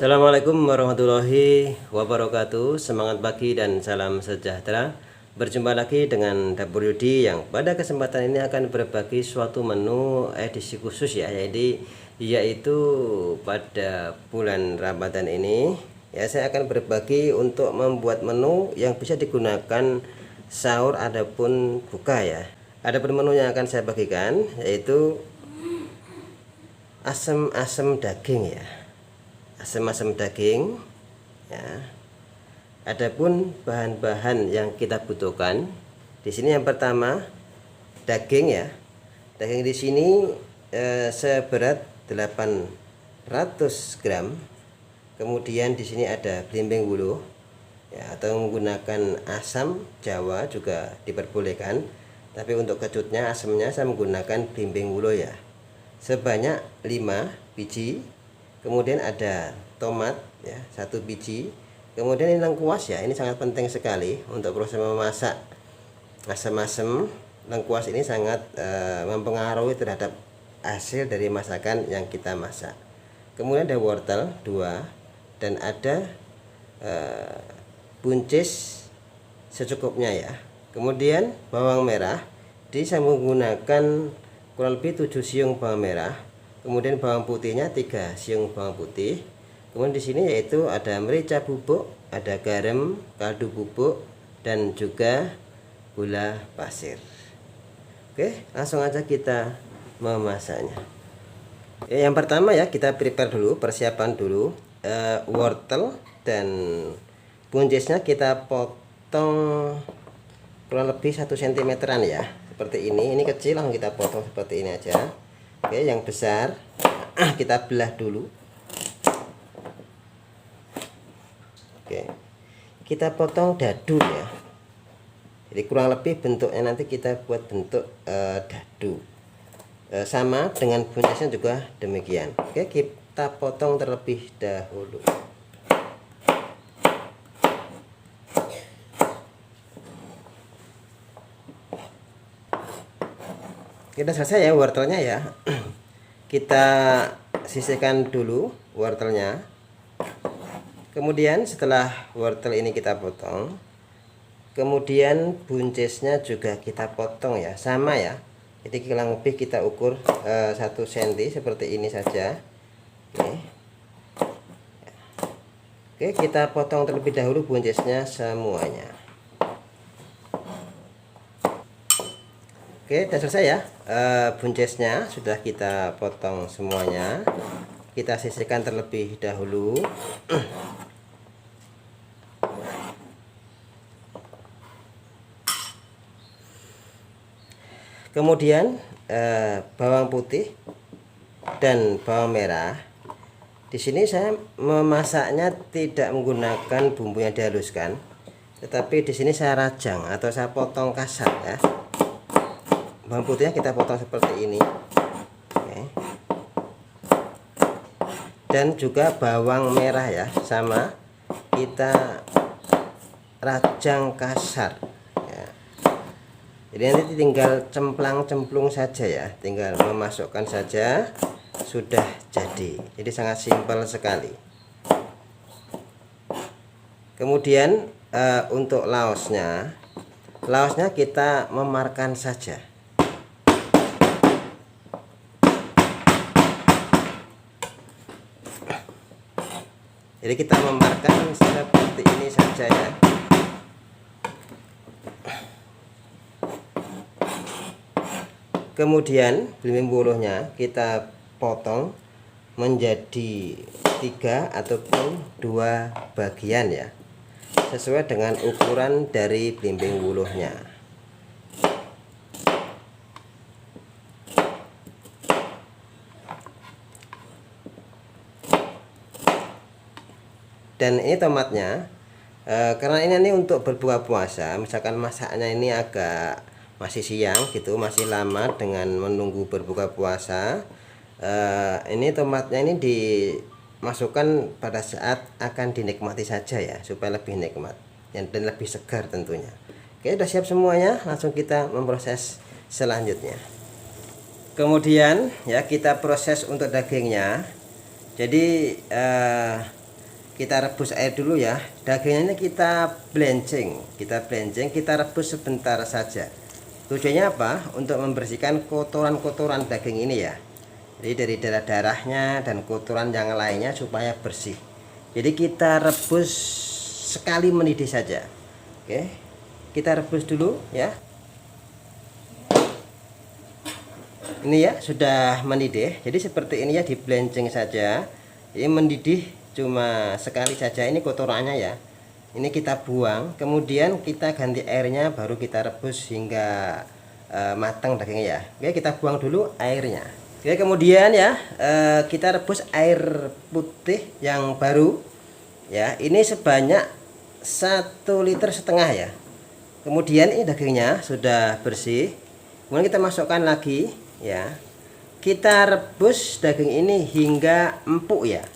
Assalamualaikum warahmatullahi wabarakatuh. Semangat pagi dan salam sejahtera. Berjumpa lagi dengan Dapur Yudi yang pada kesempatan ini akan berbagi suatu menu edisi khusus ya, yaitu pada bulan Ramadan ini ya, saya akan berbagi untuk membuat menu yang bisa digunakan sahur adapun buka ya. Adapun menu yang akan saya bagikan yaitu asam-asam daging ya, asam-asam daging ya. Adapun bahan-bahan yang kita butuhkan di sini, yang pertama daging ya. Daging di sini seberat 800 gram. Kemudian di sini ada belimbing wuluh ya, atau menggunakan asam Jawa juga diperbolehkan. Tapi untuk kecutnya, asamnya saya menggunakan belimbing wuluh ya. Sebanyak 5 biji. Kemudian ada tomat ya, 1 biji. Kemudian ini lengkuas ya, ini sangat penting sekali untuk proses memasak asam-asam. Lengkuas ini sangat mempengaruhi terhadap hasil dari masakan yang kita masak. Kemudian ada wortel 2 dan ada buncis secukupnya ya. Kemudian bawang merah, jadi saya menggunakan kurang lebih 7 siung bawang merah. Kemudian bawang putihnya 3 siung bawang putih. Kemudian di sini yaitu ada merica bubuk, ada garam, kaldu bubuk, dan juga gula pasir. Oke, langsung aja kita memasaknya. Yang pertama ya, kita prepare dulu, persiapan dulu wortel dan buncisnya kita potong kurang lebih 1 cm ya, seperti ini. Ini kecil, langsung kita potong seperti ini aja. Oke, yang besar kita belah dulu. Oke, kita potong dadu ya. Jadi kurang lebih bentuknya nanti kita buat bentuk dadu. Sama dengan buncisnya juga demikian. Oke, kita potong terlebih dahulu. Kita selesai ya wortelnya ya. Kita sisihkan dulu wortelnya. Kemudian setelah wortel ini kita potong, kemudian buncisnya juga kita potong ya, sama ya. Jadi kurang lebih kita ukur 1 cm seperti ini saja. Oke, kita potong terlebih dahulu buncisnya semuanya. Oke, sudah selesai ya. Buncisnya sudah kita potong semuanya. Kita sisihkan terlebih dahulu. Kemudian bawang putih dan bawang merah. Di sini saya memasaknya tidak menggunakan bumbu yang dihaluskan, tetapi di sini saya rajang atau saya potong kasar ya. Bawang putihnya kita potong seperti ini. Oke. Dan juga bawang merah ya, sama kita rajang kasar ya. Jadi nanti tinggal cemplung saja ya, tinggal memasukkan saja, sudah jadi. Jadi sangat simpel sekali. Kemudian untuk laosnya kita memarkan saja. Jadi kita memarkan seperti ini saja ya. Kemudian belimbing wuluhnya kita potong menjadi 3 ataupun 2 bagian ya, sesuai dengan ukuran dari belimbing wuluhnya. Dan ini tomatnya, karena ini untuk berbuka puasa, misalkan masaknya ini agak masih siang gitu, masih lama dengan menunggu berbuka puasa, ini tomatnya ini dimasukkan pada saat akan dinikmati saja ya, supaya lebih nikmat dan lebih segar tentunya. Oke, sudah siap semuanya, langsung kita memproses selanjutnya. Kemudian ya, kita proses untuk dagingnya. Jadi kita rebus air dulu ya. Dagingnya ini kita blenceng, kita rebus sebentar saja. Tujuannya apa? Untuk membersihkan kotoran-kotoran daging ini ya. Jadi dari darah-darahnya dan kotoran yang lainnya supaya bersih. Jadi kita rebus sekali mendidih saja. Oke, kita rebus dulu ya. Ini ya sudah mendidih. Jadi seperti ini ya, diblenceng saja. Ini mendidih cuma sekali saja. Ini kotorannya ya. Ini kita buang, kemudian kita ganti airnya, baru kita rebus hingga matang dagingnya ya. Oke, kita buang dulu airnya. Oke, kemudian ya kita rebus air putih yang baru ya. Ini sebanyak 1,5 liter ya. Kemudian ini dagingnya sudah bersih. Kemudian kita masukkan lagi ya. Kita rebus daging ini hingga empuk ya.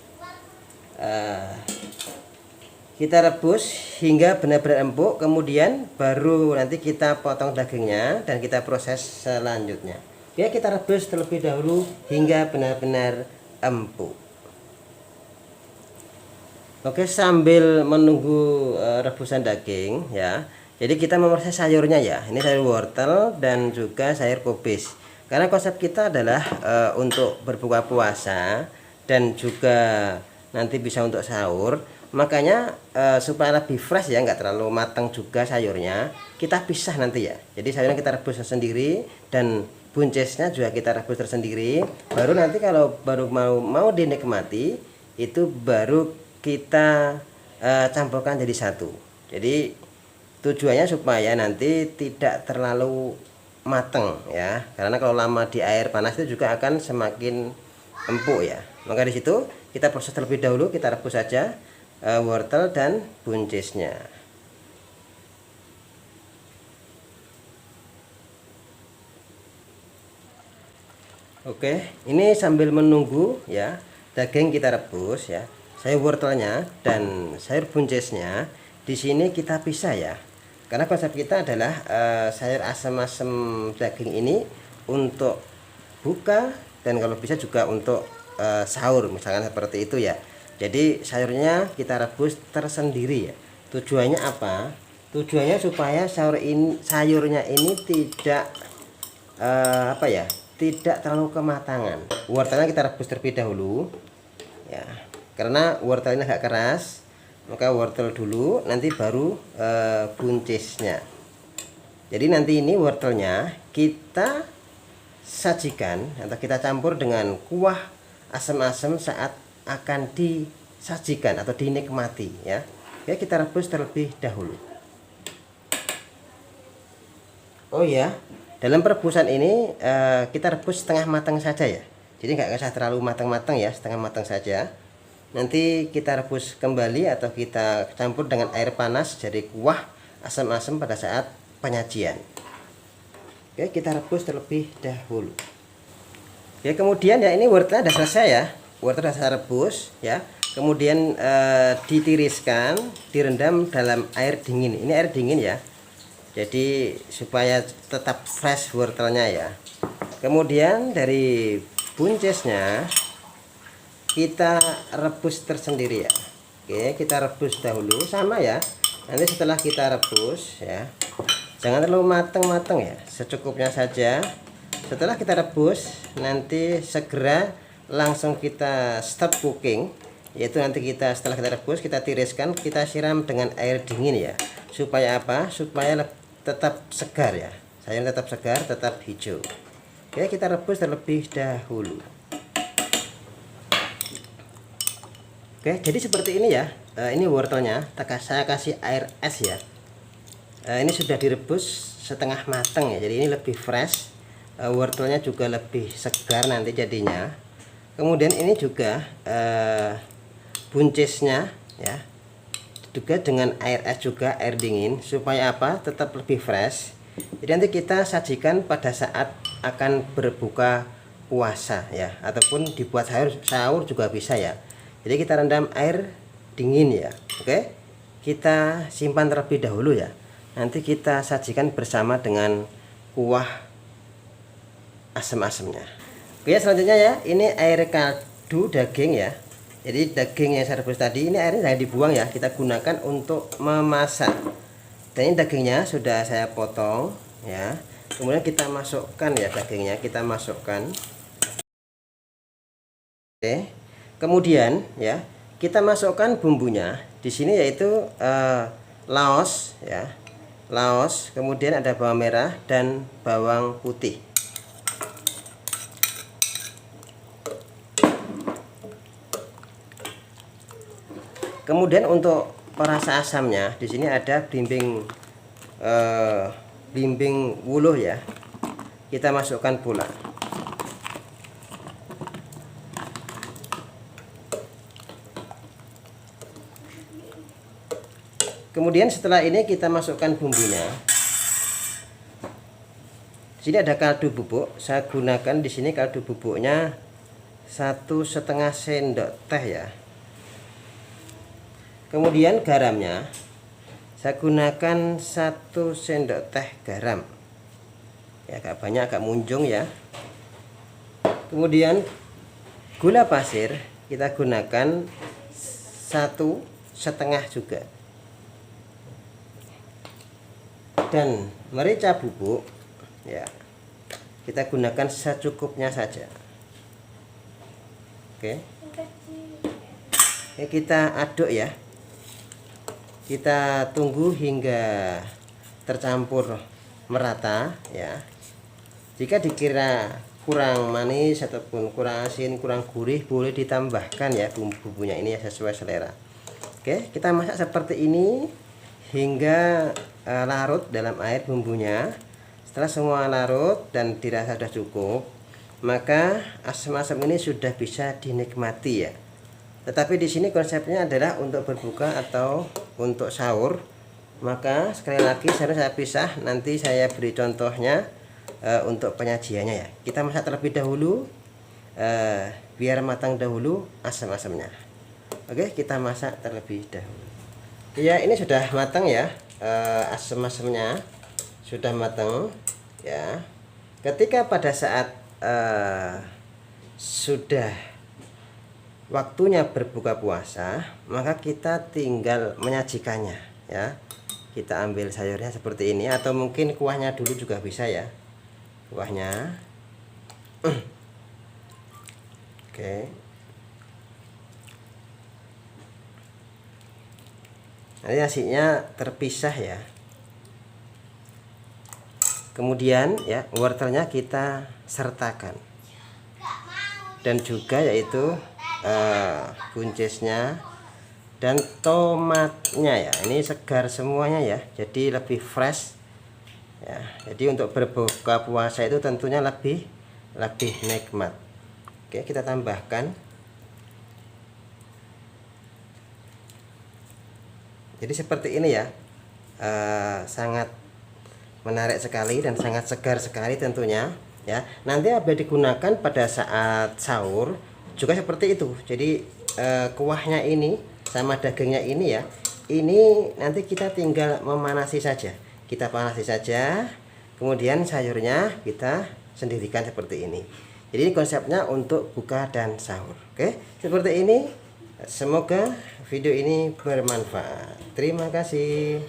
Kita rebus hingga benar-benar empuk, kemudian baru nanti kita potong dagingnya dan kita proses selanjutnya. Ya, kita rebus terlebih dahulu hingga benar-benar empuk. Oke, sambil menunggu rebusan daging ya. Jadi kita memproses sayurnya ya. Ini sayur wortel dan juga sayur kubis. Karena konsep kita adalah untuk berbuka puasa dan juga nanti bisa untuk sahur. Makanya supaya lebih fresh ya, nggak terlalu matang juga sayurnya, kita pisah nanti ya. Jadi sayurnya kita rebus sendiri dan buncisnya juga kita rebus tersendiri. Baru nanti kalau baru mau dinikmati, itu baru kita campurkan jadi satu. Jadi tujuannya supaya nanti tidak terlalu matang ya, karena kalau lama di air panas itu juga akan semakin empuk ya. Maka di situ kita proses terlebih dahulu, kita rebus saja wortel dan buncisnya. Oke, ini sambil menunggu ya, daging kita rebus ya, sayur wortelnya dan sayur buncisnya di sini kita pisah ya. Karena konsep kita adalah sayur asam-asam daging ini untuk buka dan kalau bisa juga untuk sahur misalkan seperti itu ya. Jadi sayurnya kita rebus tersendiri ya. Tujuannya apa? Tujuannya supaya sayurnya ini tidak tidak terlalu kematangan. Wortelnya kita rebus terlebih dahulu ya. Karena wortelnya agak keras, maka wortel dulu, nanti baru buncisnya. Jadi nanti ini wortelnya kita sajikan atau kita campur dengan kuah asam-asam saat akan disajikan atau dinikmati ya. Ya, kita rebus terlebih dahulu. Oh ya, dalam perebusan ini kita rebus setengah matang saja ya. Jadi nggak usah terlalu matang-matang ya, setengah matang saja. Nanti kita rebus kembali atau kita campur dengan air panas jadi kuah asam-asam pada saat penyajian. Oke, kita rebus terlebih dahulu. Oke, kemudian ya ini wortelnya sudah selesai ya. Wortel sudah saya rebus ya. Kemudian ditiriskan, direndam dalam air dingin. Ini air dingin ya. Jadi supaya tetap fresh wortelnya ya. Kemudian dari buncisnya kita rebus tersendiri ya. Oke, kita rebus dahulu sama ya. Nanti setelah kita rebus ya, jangan terlalu matang-matang ya, secukupnya saja. Setelah kita rebus, nanti segera langsung kita stop cooking, yaitu nanti kita setelah kita rebus, kita tiriskan, kita siram dengan air dingin ya. Supaya apa? Supaya tetap segar ya. Sayur tetap segar, tetap hijau. Oke, kita rebus terlebih dahulu. Oke, jadi seperti ini ya. Ini wortelnya, saya kasih air es ya. Ini sudah direbus setengah matang ya. Jadi ini lebih fresh. Wortelnya juga lebih segar nanti jadinya. Kemudian ini juga buncisnya ya. Juga dengan air es juga, air dingin, supaya apa? Tetap lebih fresh. Jadi nanti kita sajikan pada saat akan berbuka puasa ya, ataupun dibuat sahur juga bisa ya. Jadi kita rendam air dingin ya. Oke, kita simpan terlebih dahulu ya. Nanti kita sajikan bersama dengan kuah asam-asamnya. Oke, selanjutnya ya, ini air kaldu daging ya. Jadi daging yang saya rebus tadi ini airnya jangan dibuang ya, kita gunakan untuk memasak. Dan ini dagingnya sudah saya potong ya. Kemudian kita masukkan ya dagingnya, kita masukkan. Oke. Kemudian ya, kita masukkan bumbunya. Di sini yaitu laos ya. Laos, kemudian ada bawang merah dan bawang putih. Kemudian untuk perasa asamnya di sini ada blimbing wuluh ya. Kita masukkan pula. Kemudian setelah ini kita masukkan bumbunya. Di sini ada kaldu bubuk. Saya gunakan di sini kaldu bubuknya 1,5 sendok teh ya. Kemudian garamnya saya gunakan 1 sendok teh garam ya, agak banyak, agak munjung ya. Kemudian gula pasir kita gunakan 1,5 juga, dan merica bubuk ya kita gunakan secukupnya saja. Oke, kita aduk ya. Kita tunggu hingga tercampur merata ya. Jika dikira kurang manis ataupun kurang asin, kurang gurih, boleh ditambahkan ya bumbu-bumbunya ini ya, sesuai selera. Oke, kita masak seperti ini hingga larut dalam air bumbunya. Setelah semua larut dan dirasa sudah cukup, maka asam-asam ini sudah bisa dinikmati ya. Tetapi di sini konsepnya adalah untuk berbuka atau untuk sahur. Maka sekali lagi saya pisah, nanti saya beri contohnya untuk penyajiannya ya. Kita masak terlebih dahulu biar matang dahulu asam-asamnya. Oke, kita masak terlebih dahulu. Ya, ini sudah matang ya, asam-asamnya sudah matang ya. Ketika pada saat sudah waktunya berbuka puasa, maka kita tinggal menyajikannya ya. Kita ambil sayurnya seperti ini, atau mungkin kuahnya dulu juga bisa ya, kuahnya. Oke, nanti nasinya terpisah ya. Kemudian ya wortelnya kita sertakan, dan juga yaitu buncisnya dan tomatnya ya. Ini segar semuanya ya, jadi lebih fresh ya. Jadi untuk berbuka puasa itu tentunya lebih nikmat. Oke, kita tambahkan. Jadi seperti ini ya, sangat menarik sekali dan sangat segar sekali tentunya ya. Nanti apabila digunakan pada saat sahur juga seperti itu. Jadi kuahnya ini sama dagingnya ini ya, ini nanti kita tinggal memanasi saja. Kita panasi saja, kemudian sayurnya kita sendirikan seperti ini. Jadi ini konsepnya untuk buka dan sahur. Oke, seperti ini. Semoga video ini bermanfaat. Terima kasih.